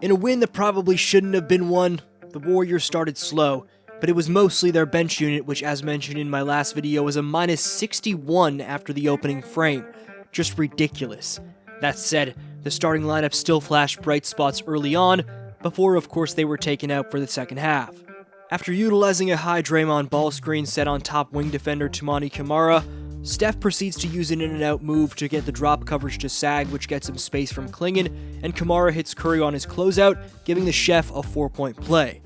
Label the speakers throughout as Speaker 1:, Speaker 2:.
Speaker 1: In a win that probably shouldn't have been won, the Warriors started slow, but it was mostly their bench unit, which as mentioned in my last video was a minus 61 after the opening frame. Just ridiculous. That said, the starting lineup still flashed bright spots early on, before of course they were taken out for the second half. After utilizing a high Draymond ball screen set on top wing defender Toumani Camara, Steph proceeds to use an in-and-out move to get the drop coverage to sag, which gets him space from Klingon, and Camara hits Curry on his closeout, giving the chef a 4-point play.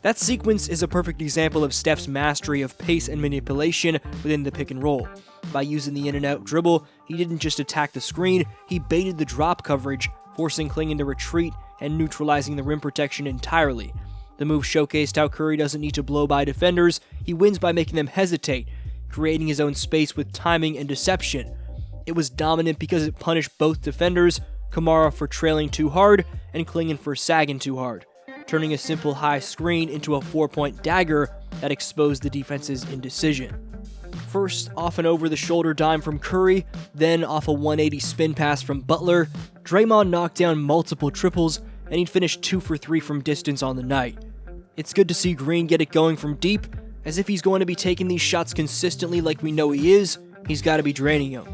Speaker 1: That sequence is a perfect example of Steph's mastery of pace and manipulation within the pick and roll. By using the in-and-out dribble, he didn't just attack the screen, he baited the drop coverage, forcing Klingon to retreat and neutralizing the rim protection entirely. The move showcased how Curry doesn't need to blow by defenders, he wins by making them hesitate, creating his own space with timing and deception. It was dominant because it punished both defenders, Camara for trailing too hard, and Klingon for sagging too hard, turning a simple high screen into a 4-point dagger that exposed the defense's indecision. First, off an over-the-shoulder dime from Curry, then off a 180 spin pass from Butler, Draymond knocked down multiple triples, and he'd finished 2 for 3 from distance on the night. It's good to see Green get it going from deep, as if he's going to be taking these shots consistently like we know he is, he's got to be draining them.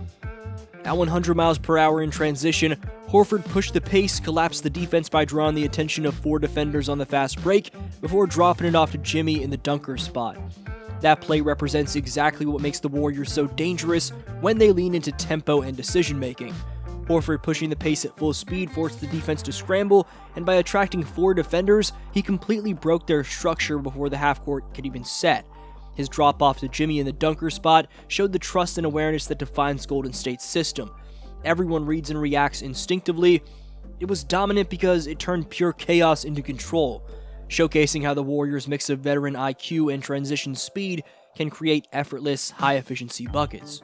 Speaker 1: At 100 miles per hour in transition, Horford pushed the pace, collapsed the defense by drawing the attention of 4 defenders on the fast break, before dropping it off to Jimmy in the dunker spot. That play represents exactly what makes the Warriors so dangerous when they lean into tempo and decision-making. Horford pushing the pace at full speed forced the defense to scramble, and by attracting 4 defenders, he completely broke their structure before the half-court could even set. His drop-off to Jimmy in the dunker spot showed the trust and awareness that defines Golden State's system. Everyone reads and reacts instinctively. It was dominant because it turned pure chaos into control, showcasing how the Warriors' mix of veteran IQ and transition speed can create effortless, high-efficiency buckets.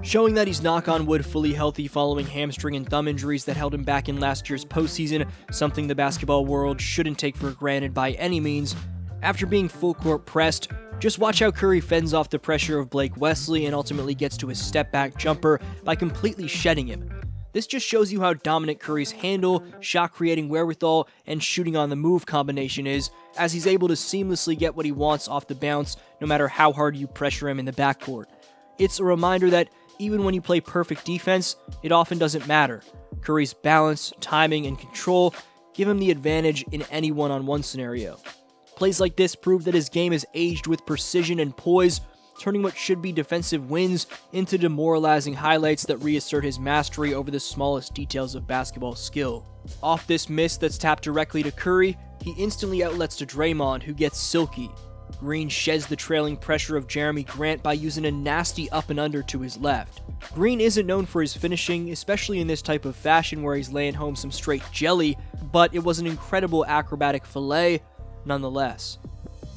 Speaker 1: Showing that he's knock-on-wood fully healthy following hamstring and thumb injuries that held him back in last year's postseason, something the basketball world shouldn't take for granted by any means. After being full-court pressed, just watch how Curry fends off the pressure of Blake Wesley and ultimately gets to his step-back jumper by completely shedding him. This just shows you how dominant Curry's handle, shot-creating wherewithal, and shooting-on-the-move combination is, as he's able to seamlessly get what he wants off the bounce no matter how hard you pressure him in the backcourt. It's a reminder that even when you play perfect defense, it often doesn't matter. Curry's balance, timing, and control give him the advantage in any one-on-one scenario. Plays like this prove that his game is aged with precision and poise, turning what should be defensive wins into demoralizing highlights that reassert his mastery over the smallest details of basketball skill. Off this miss that's tapped directly to Curry, he instantly outlets to Draymond, who gets silky. Green sheds the trailing pressure of Jeremy Grant by using a nasty up and under to his left. Green isn't known for his finishing, especially in this type of fashion where he's laying home some straight jelly, but it was an incredible acrobatic fillet nonetheless.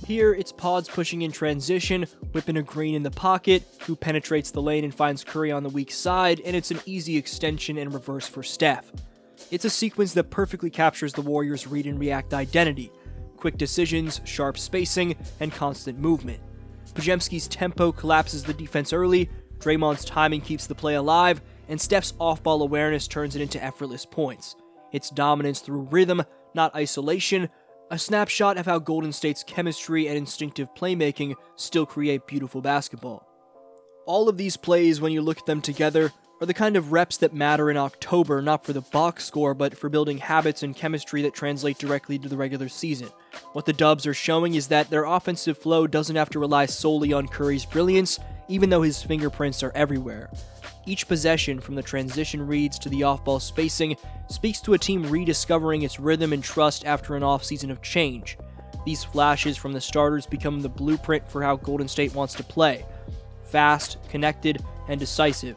Speaker 1: Here, it's Pods pushing in transition, whipping a Green in the pocket, who penetrates the lane and finds Curry on the weak side, and it's an easy extension and reverse for Steph. It's a sequence that perfectly captures the Warriors' read and react identity. Quick decisions, sharp spacing, and constant movement. Podziemski's tempo collapses the defense early, Draymond's timing keeps the play alive, and Steph's off-ball awareness turns it into effortless points. It's dominance through rhythm, not isolation, a snapshot of how Golden State's chemistry and instinctive playmaking still create beautiful basketball. All of these plays, when you look at them together, are the kind of reps that matter in October, not for the box score, but for building habits and chemistry that translate directly to the regular season. What the Dubs are showing is that their offensive flow doesn't have to rely solely on Curry's brilliance, even though his fingerprints are everywhere. Each possession, from the transition reads to the off-ball spacing, speaks to a team rediscovering its rhythm and trust after an off-season of change. These flashes from the starters become the blueprint for how Golden State wants to play. Fast, connected, and decisive.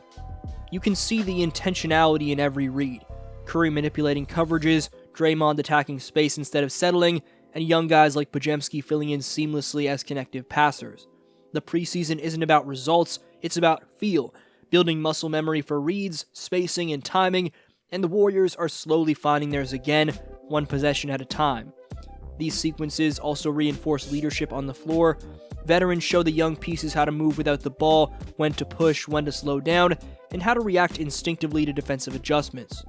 Speaker 1: You can see the intentionality in every read. Curry manipulating coverages, Draymond attacking space instead of settling, and young guys like Podziemski filling in seamlessly as connective passers. The preseason isn't about results, it's about feel, building muscle memory for reads, spacing, and timing, and the Warriors are slowly finding theirs again, one possession at a time. These sequences also reinforce leadership on the floor. Veterans show the young pieces how to move without the ball, when to push, when to slow down, and how to react instinctively to defensive adjustments.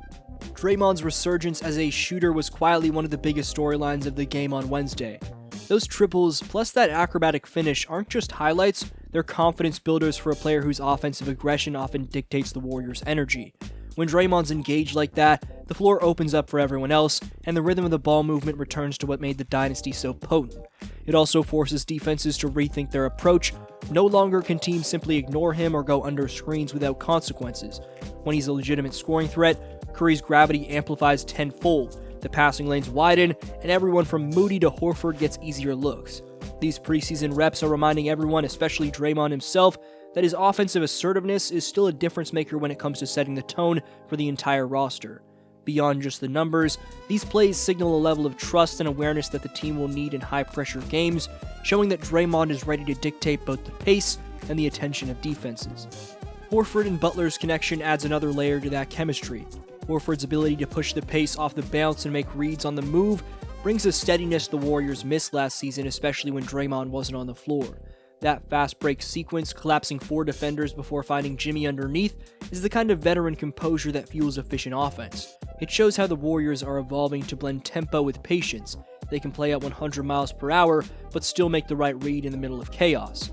Speaker 1: Draymond's resurgence as a shooter was quietly one of the biggest storylines of the game on Wednesday. Those triples, plus that acrobatic finish, aren't just highlights, they're confidence builders for a player whose offensive aggression often dictates the Warriors' energy. When Draymond's engaged like that, the floor opens up for everyone else, and the rhythm of the ball movement returns to what made the dynasty so potent. It also forces defenses to rethink their approach. No longer can teams simply ignore him or go under screens without consequences. When he's a legitimate scoring threat, Curry's gravity amplifies tenfold, the passing lanes widen, and everyone from Moody to Horford gets easier looks. These preseason reps are reminding everyone, especially Draymond himself, that his offensive assertiveness is still a difference maker when it comes to setting the tone for the entire roster. Beyond just the numbers, these plays signal a level of trust and awareness that the team will need in high-pressure games, showing that Draymond is ready to dictate both the pace and the attention of defenses. Horford and Butler's connection adds another layer to that chemistry. Horford's ability to push the pace off the bounce and make reads on the move brings a steadiness the Warriors missed last season, especially when Draymond wasn't on the floor. That fast break sequence, collapsing 4 defenders before finding Jimmy underneath, is the kind of veteran composure that fuels efficient offense. It shows how the Warriors are evolving to blend tempo with patience. They can play at 100 miles per hour, but still make the right read in the middle of chaos.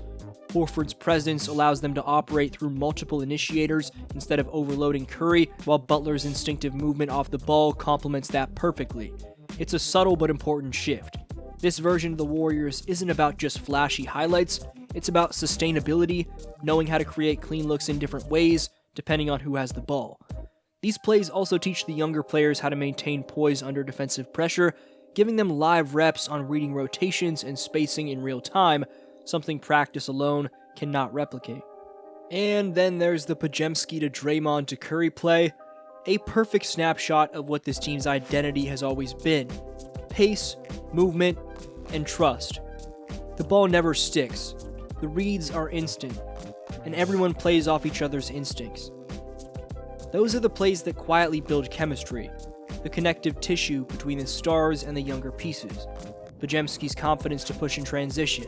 Speaker 1: Horford's presence allows them to operate through multiple initiators instead of overloading Curry, while Butler's instinctive movement off the ball complements that perfectly. It's a subtle but important shift. This version of the Warriors isn't about just flashy highlights, it's about sustainability, knowing how to create clean looks in different ways, depending on who has the ball. These plays also teach the younger players how to maintain poise under defensive pressure, giving them live reps on reading rotations and spacing in real time, something practice alone cannot replicate. And then there's the Podziemski to Draymond to Curry play, a perfect snapshot of what this team's identity has always been: pace, movement, and trust. The ball never sticks, the reads are instant, and everyone plays off each other's instincts. Those are the plays that quietly build chemistry, the connective tissue between the stars and the younger pieces. Podziemski's confidence to push in transition,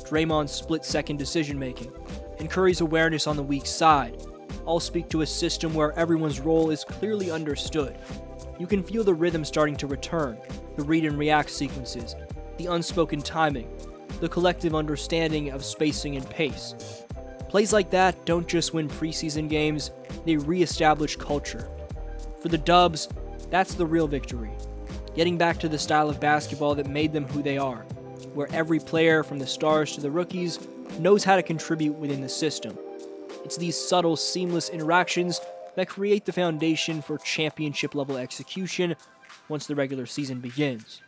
Speaker 1: Draymond's split-second decision-making, and Curry's awareness on the weak side all speak to a system where everyone's role is clearly understood. You can feel the rhythm starting to return, the read and react sequences, the unspoken timing, the collective understanding of spacing and pace. Plays like that don't just win preseason games, they reestablish culture. For the Dubs, that's the real victory. Getting back to the style of basketball that made them who they are, where every player, from the stars to the rookies, knows how to contribute within the system. It's these subtle, seamless interactions that create the foundation for championship-level execution once the regular season begins.